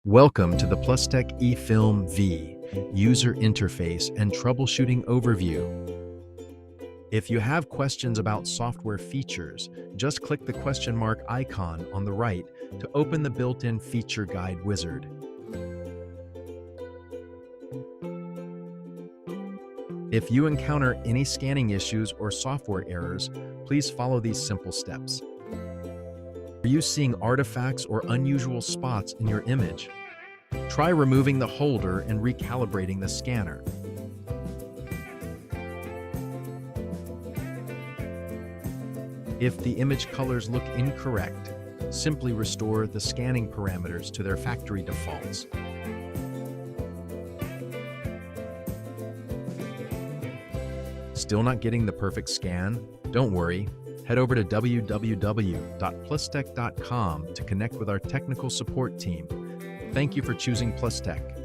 Welcome to the Plustek eFilm V User Interface and Troubleshooting Overview. If you have questions about software features, just click the question mark icon on the right to open the built-in feature guide wizard. If you encounter any scanning issues or software errors, please follow these simple steps. Are you seeing artifacts or unusual spots in your image? Try removing the holder and recalibrating the scanner. If the image colors look incorrect, simply restore the scanning parameters to their factory defaults. Still not getting the perfect scan? Don't worry. Head over to www.plustek.com to connect with our technical support team. Thank you for choosing Plustek.